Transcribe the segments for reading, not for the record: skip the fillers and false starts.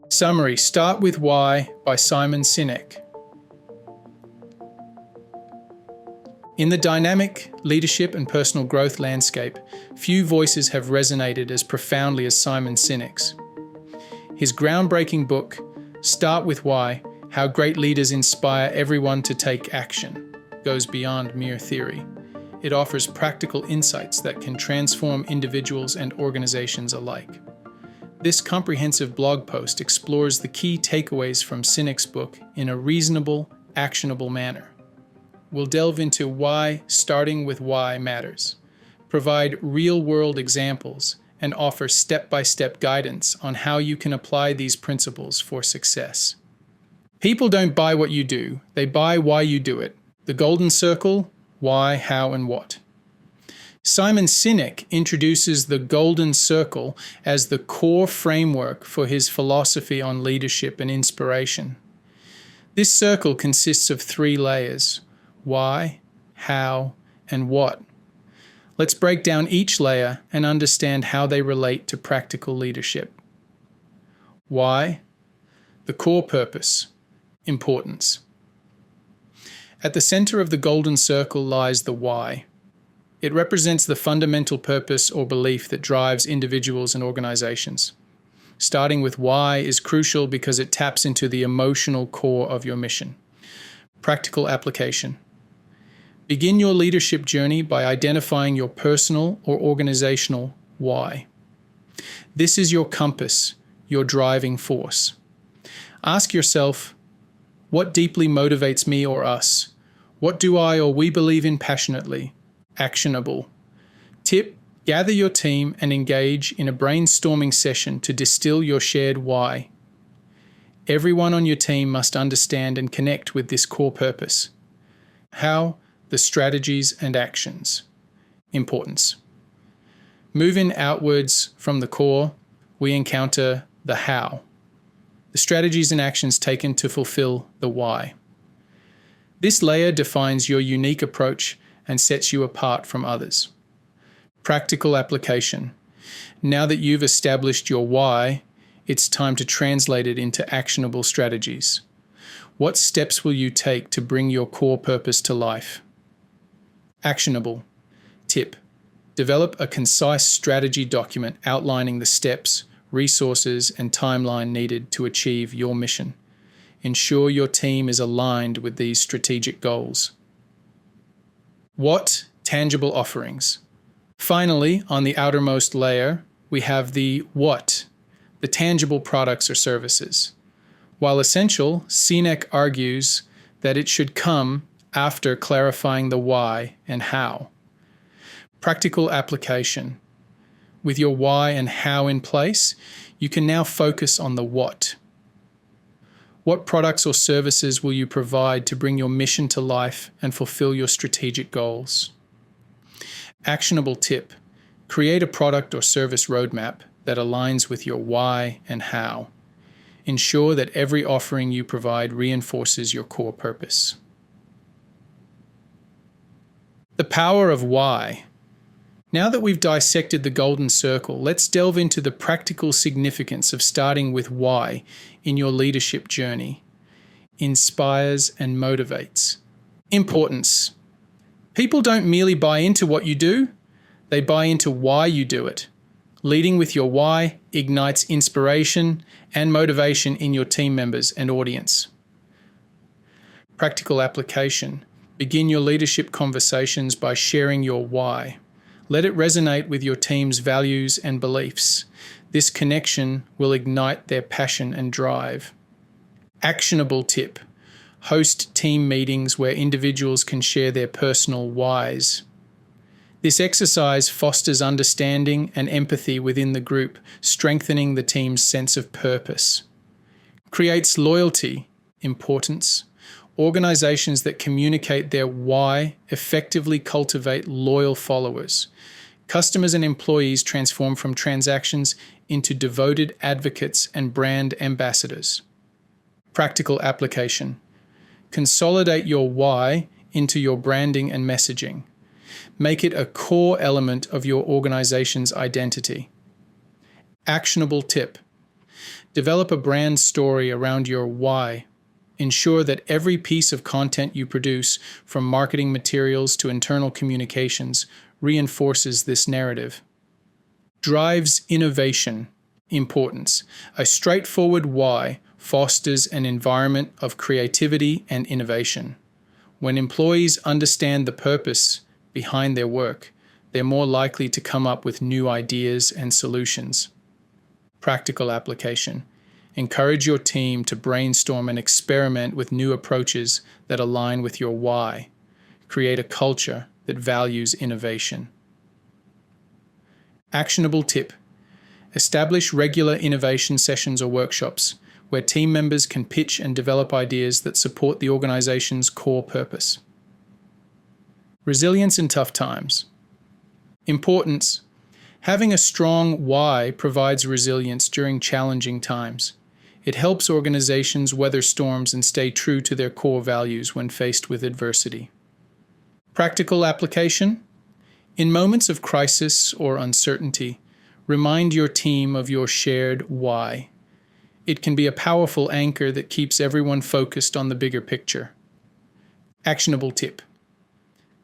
Summary: Start with Why by Simon Sinek. In the dynamic leadership and personal growth landscape, few voices have resonated as profoundly as Simon Sinek's. His groundbreaking book, Start with Why: How Great Leaders Inspire Everyone to Take Action, goes beyond mere theory. It offers practical insights that can transform individuals and organizations alike. This comprehensive blog post explores the key takeaways from Sinek's book in a reasonable, actionable manner. We'll delve into why starting with why matters, provide real-world examples, and offer step-by-step guidance on how you can apply these principles for success. People don't buy what you do, they buy why you do it. The golden circle: why, how, and what. Simon Sinek introduces the golden circle as the core framework for his philosophy on leadership and inspiration. This circle consists of 3 layers: why, how, and what. Let's break down each layer and understand how they relate to practical leadership. Why? The core purpose, importance. At the center of the golden circle lies the why. It represents the fundamental purpose or belief that drives individuals and organizations. Starting with why is crucial because it taps into the emotional core of your mission. Practical application. Begin your leadership journey by identifying your personal or organizational why. This is your compass, your driving force. Ask yourself, what deeply motivates me or us? What do I or we believe in passionately? Actionable. Tip: gather your team and engage in a brainstorming session to distill your shared why. Everyone on your team must understand and connect with this core purpose. How? The strategies and actions. Importance. Moving outwards from the core, we encounter the how. The strategies and actions taken to fulfill the why. This layer defines your unique approach and sets you apart from others. Practical application. Now that you've established your why, it's time to translate it into actionable strategies. What steps will you take to bring your core purpose to life? Actionable. Tip: develop a concise strategy document outlining the steps, resources, and timeline needed to achieve your mission. Ensure your team is aligned with these strategic goals. What? Tangible offerings. Finally, on the outermost layer, we have the what, the tangible products or services. While essential, Sinek argues that it should come after clarifying the why and how. Practical application. With your why and how in place, you can now focus on the what. What products or services will you provide to bring your mission to life and fulfill your strategic goals? Actionable tip: create a product or service roadmap that aligns with your why and how. Ensure that every offering you provide reinforces your core purpose. The power of why. Now that we've dissected the golden circle, let's delve into the practical significance of starting with why in your leadership journey. Inspires and motivates. Importance. People don't merely buy into what you do, they buy into why you do it. Leading with your why ignites inspiration and motivation in your team members and audience. Practical application. Begin your leadership conversations by sharing your why. Let it resonate with your team's values and beliefs. This connection will ignite their passion and drive. Actionable tip: host team meetings where individuals can share their personal whys. This exercise fosters understanding and empathy within the group, strengthening the team's sense of purpose. Creates loyalty, importance. Organizations that communicate their why effectively cultivate loyal followers. Customers and employees transform from transactions into devoted advocates and brand ambassadors. Practical application. Consolidate your why into your branding and messaging. Make it a core element of your organization's identity. Actionable tip: Develop a brand story around your why. Ensure that every piece of content you produce, from marketing materials to internal communications, reinforces this narrative. Drives innovation. Importance. A straightforward why fosters an environment of creativity and innovation. When employees understand the purpose behind their work, they're more likely to come up with new ideas and solutions. Practical application. Encourage your team to brainstorm and experiment with new approaches that align with your why. Create a culture that values innovation. Actionable tip. Establish regular innovation sessions or workshops where team members can pitch and develop ideas that support the organization's core purpose. Resilience in tough times. Importance. Having a strong why provides resilience during challenging times. It helps organizations weather storms and stay true to their core values when faced with adversity. Practical application. In moments of crisis or uncertainty, remind your team of your shared why. It can be a powerful anchor that keeps everyone focused on the bigger picture. Actionable tip.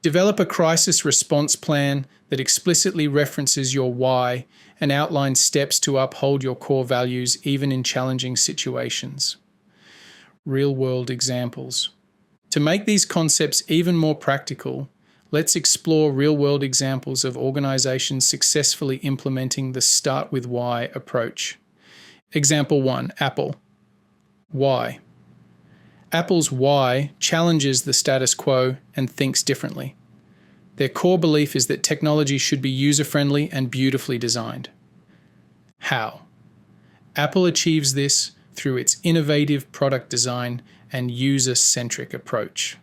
Develop a crisis response plan that explicitly references your why and outlines steps to uphold your core values even in challenging situations. Real-world examples. To make these concepts even more practical, let's explore real-world examples of organizations successfully implementing the Start with Why approach. Example 1, Apple. Why? Apple's why challenges the status quo and thinks differently. Their core belief is that technology should be user-friendly and beautifully designed. How? Apple achieves this through its innovative product design and user-centric approach.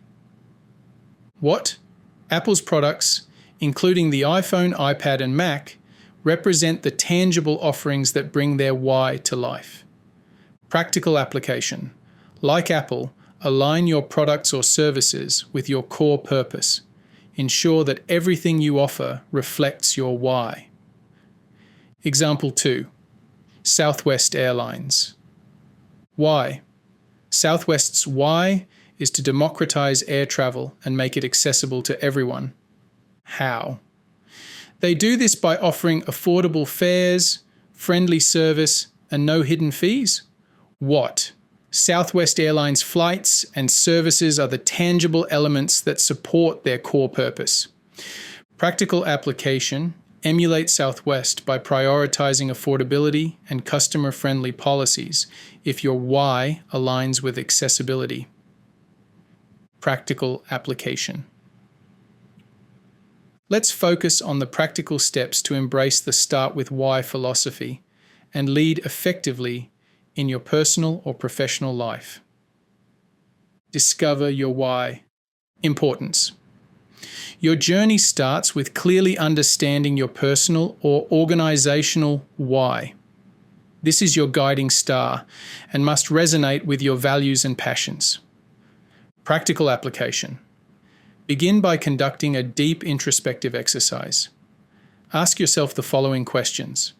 What? Apple's products, including the iPhone, iPad, and Mac, represent the tangible offerings that bring their why to life. Practical application. Like Apple, align your products or services with your core purpose. Ensure that everything you offer reflects your why. Example 2. Southwest Airlines. Why? Southwest's why is to democratize air travel and make it accessible to everyone. How? They do this by offering affordable fares, friendly service, and no hidden fees. What? Southwest Airlines flights and services are the tangible elements that support their core purpose. Practical application. Emulate Southwest by prioritizing affordability and customer-friendly policies if your why aligns with accessibility. Practical application. Let's focus on the practical steps to embrace the Start with Why philosophy and lead effectively in your personal or professional life. Discover your why. Importance. Your journey starts with clearly understanding your personal or organizational why. This is your guiding star and must resonate with your values and passions. Practical application. Begin by conducting a deep introspective exercise. Ask yourself the following questions.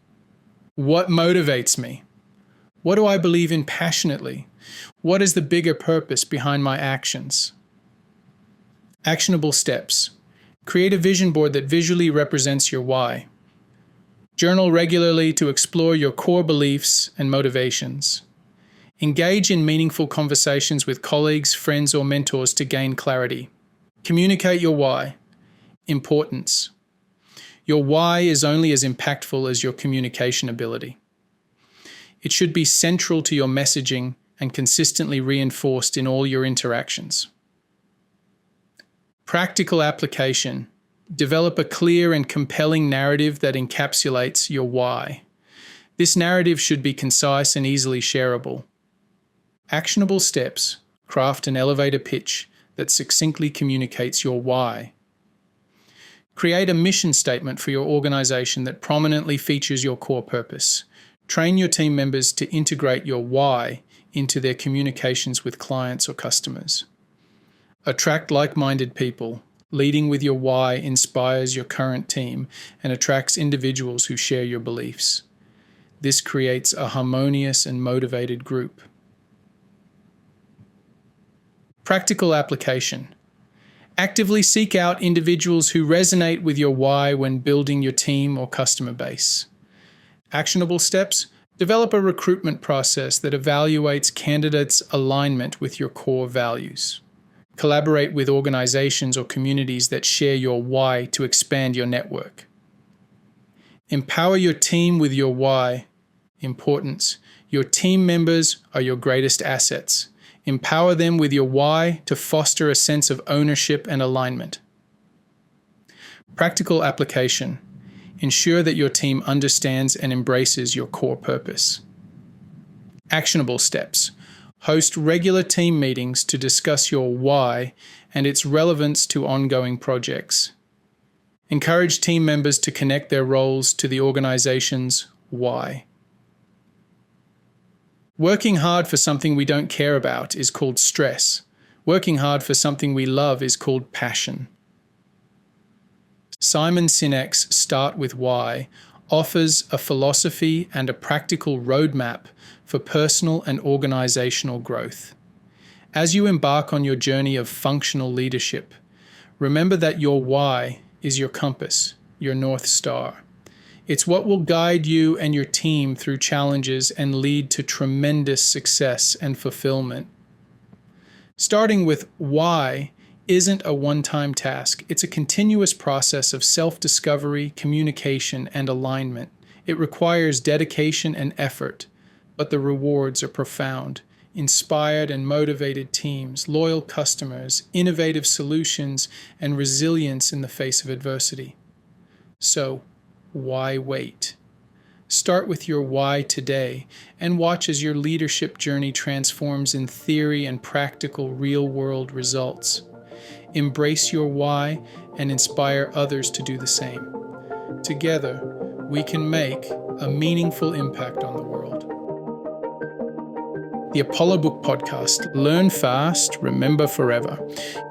What motivates me? What do I believe in passionately? What is the bigger purpose behind my actions? Actionable steps. Create a vision board that visually represents your why. Journal regularly to explore your core beliefs and motivations. Engage in meaningful conversations with colleagues, friends, or mentors to gain clarity. Communicate your why. Importance. Your why is only as impactful as your communication ability. It should be central to your messaging and consistently reinforced in all your interactions. Practical application. Develop a clear and compelling narrative that encapsulates your why. This narrative should be concise and easily shareable. Actionable steps. Craft an elevator pitch that succinctly communicates your why. Create a mission statement for your organization that prominently features your core purpose. Train your team members to integrate your why into their communications with clients or customers. Attract like-minded people. Leading with your why inspires your current team and attracts individuals who share your beliefs. This creates a harmonious and motivated group. Practical application. Actively seek out individuals who resonate with your why when building your team or customer base. Actionable steps. Develop a recruitment process that evaluates candidates' alignment with your core values. Collaborate with organizations or communities that share your why to expand your network. Empower your team with your why. Importance. Your team members are your greatest assets. Empower them with your why to foster a sense of ownership and alignment. Practical application. Ensure that your team understands and embraces your core purpose. Actionable steps. Host regular team meetings to discuss your why and its relevance to ongoing projects. Encourage team members to connect their roles to the organization's why. Working hard for something we don't care about is called stress. Working hard for something we love is called passion. Simon Sinek's Start With Why offers a philosophy and a practical roadmap for personal and organizational growth. As you embark on your journey of functional leadership, remember that your why is your compass, your North Star. It's what will guide you and your team through challenges and lead to tremendous success and fulfillment. Starting with why isn't a one-time task. It's a continuous process of self-discovery, communication, and alignment. It requires dedication and effort, but the rewards are profound. Inspired and motivated teams, loyal customers, innovative solutions, and resilience in the face of adversity. So, why wait? Start with your why today and watch as your leadership journey transforms in theory and practical real-world results. Embrace your why and inspire others to do the same. Together, we can make a meaningful impact on the world. The Apollo Book Podcast. Learn fast, remember forever.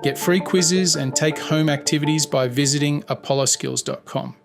Get free quizzes and take home activities by visiting apolloskills.com.